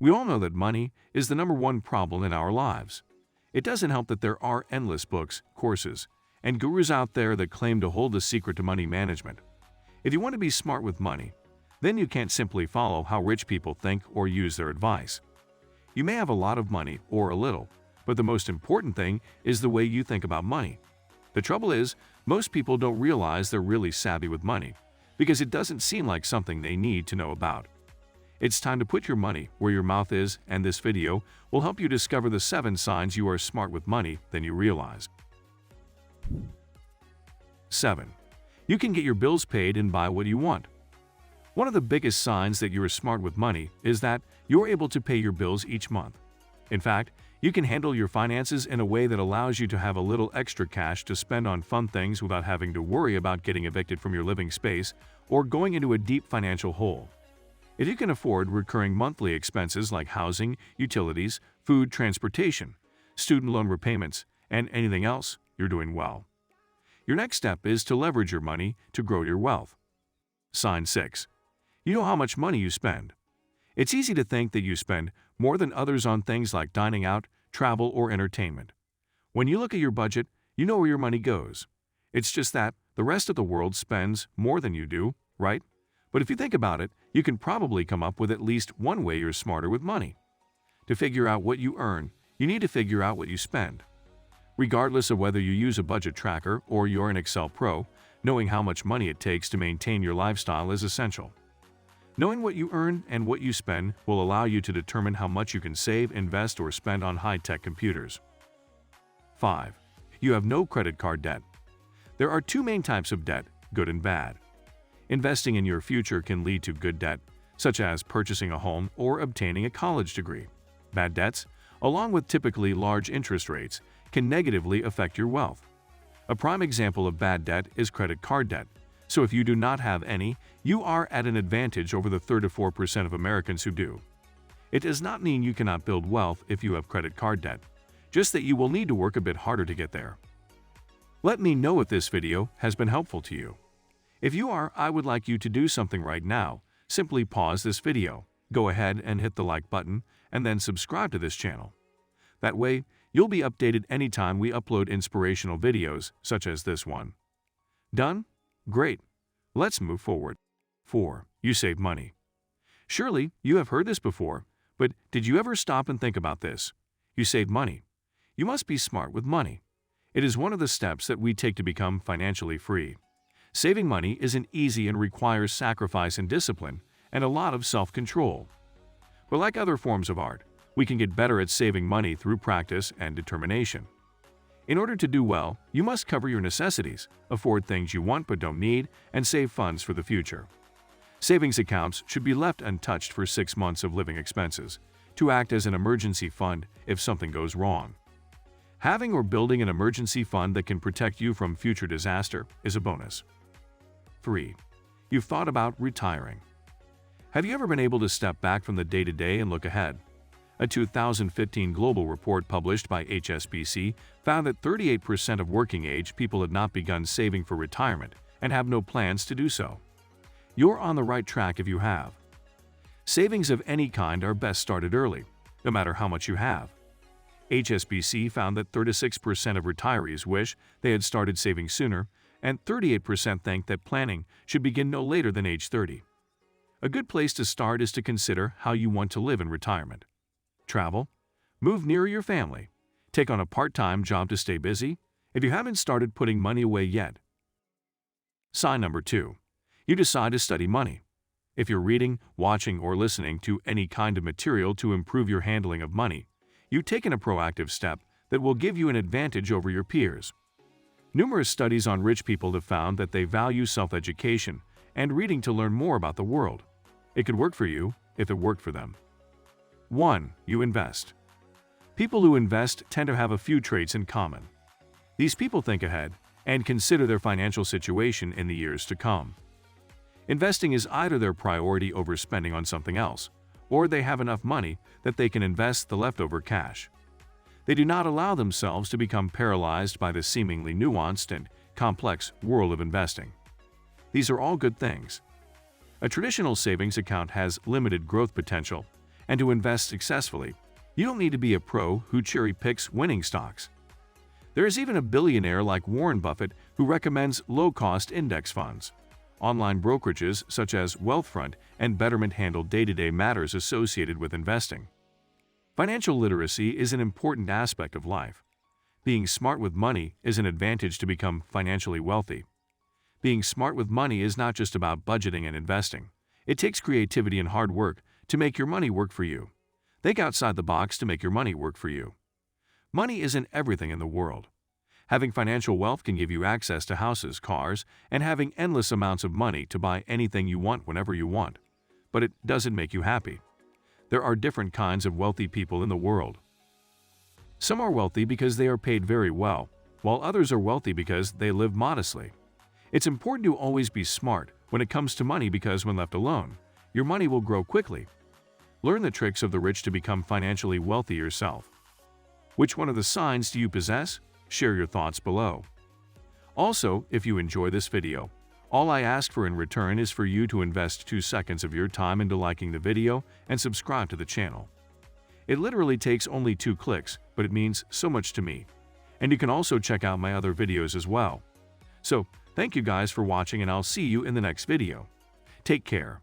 We all know that money is the #1 problem in our lives. It doesn't help that there are endless books, courses, and gurus out there that claim to hold the secret to money management. If you want to be smart with money, then you can't simply follow how rich people think or use their advice. You may have a lot of money or a little, but the most important thing is the way you think about money. The trouble is, most people don't realize they're really savvy with money because it doesn't seem like something they need to know about. It's time to put your money where your mouth is, and this video will help you discover the 7 signs you are smart with money than you realize. 7. You can get your bills paid and buy what you want. One of the biggest signs that you are smart with money is that you're able to pay your bills each month. In fact, you can handle your finances in a way that allows you to have a little extra cash to spend on fun things without having to worry about getting evicted from your living space or going into a deep financial hole. If you can afford recurring monthly expenses like housing, utilities, food, transportation, student loan repayments, and anything else, you're doing well. Your next step is to leverage your money to grow your wealth. Sign 6. You know how much money you spend. It's easy to think that you spend more than others on things like dining out, travel, or entertainment. When you look at your budget, you know where your money goes. It's just that the rest of the world spends more than you do, right? But if you think about it, you can probably come up with at least one way you're smarter with money. To figure out what you earn, you need to figure out what you spend. Regardless of whether you use a budget tracker or you're an Excel pro, knowing how much money it takes to maintain your lifestyle is essential. Knowing what you earn and what you spend will allow you to determine how much you can save, invest, or spend on high-tech computers. 5. You have no credit card debt. There are 2 main types of debt, good and bad. Investing in your future can lead to good debt, such as purchasing a home or obtaining a college degree. Bad debts, along with typically large interest rates, can negatively affect your wealth. A prime example of bad debt is credit card debt. So if you do not have any, you are at an advantage over the 3 to 4% of Americans who do. It does not mean you cannot build wealth if you have credit card debt, just that you will need to work a bit harder to get there. Let me know if this video has been helpful to you. If you are, I would like you to do something right now. Simply pause this video, go ahead and hit the like button, and then subscribe to this channel. That way, you'll be updated anytime we upload inspirational videos such as this one. Done? Great. Let's move forward. 4. You save money. Surely, you have heard this before, but did you ever stop and think about this? You save money. You must be smart with money. It is one of the steps that we take to become financially free. Saving money isn't easy and requires sacrifice and discipline, and a lot of self-control. But like other forms of art, we can get better at saving money through practice and determination. In order to do well, you must cover your necessities, afford things you want but don't need, and save funds for the future. Savings accounts should be left untouched for 6 months of living expenses, to act as an emergency fund if something goes wrong. Having or building an emergency fund that can protect you from future disaster is a bonus. 3. You've thought about retiring. Have you ever been able to step back from the day-to-day and look ahead? A 2015 global report published by HSBC found that 38% of working-age people had not begun saving for retirement and have no plans to do so. You're on the right track if you have. Savings of any kind are best started early, no matter how much you have. HSBC found that 36% of retirees wish they had started saving sooner, and 38% think that planning should begin no later than age 30. A good place to start is to consider how you want to live in retirement. Travel, move nearer your family, take on a part-time job to stay busy if you haven't started putting money away yet. Sign number 2. You decide to study money. If you're reading, watching, or listening to any kind of material to improve your handling of money, you've taken a proactive step that will give you an advantage over your peers. Numerous studies on rich people have found that they value self-education and reading to learn more about the world. It could work for you if it worked for them. 1. You invest. People who invest tend to have a few traits in common. These people think ahead and consider their financial situation in the years to come. Investing is either their priority over spending on something else, or they have enough money that they can invest the leftover cash. They do not allow themselves to become paralyzed by the seemingly nuanced and complex world of investing. These are all good things. A traditional savings account has limited growth potential And to invest successfully, you don't need to be a pro who cherry-picks winning stocks. There is even a billionaire like Warren Buffett who recommends low-cost index funds. Online brokerages such as Wealthfront and Betterment handle day-to-day matters associated with investing. Financial literacy is an important aspect of life. Being smart with money is an advantage to become financially wealthy. Being smart with money is not just about budgeting and investing. It takes creativity and hard work to make your money work for you. Think outside the box to make your money work for you. Money isn't everything in the world. Having financial wealth can give you access to houses, cars, and having endless amounts of money to buy anything you want whenever you want. But it doesn't make you happy. There are different kinds of wealthy people in the world. Some are wealthy because they are paid very well, while others are wealthy because they live modestly. It's important to always be smart when it comes to money because when left alone, your money will grow quickly. Learn the tricks of the rich to become financially wealthy yourself. Which one of the signs do you possess? Share your thoughts below. Also, if you enjoy this video, all I ask for in return is for you to invest 2 seconds of your time into liking the video and subscribe to the channel. It literally takes only 2 clicks, but it means so much to me. And you can also check out my other videos as well. So, thank you guys for watching and I'll see you in the next video. Take care.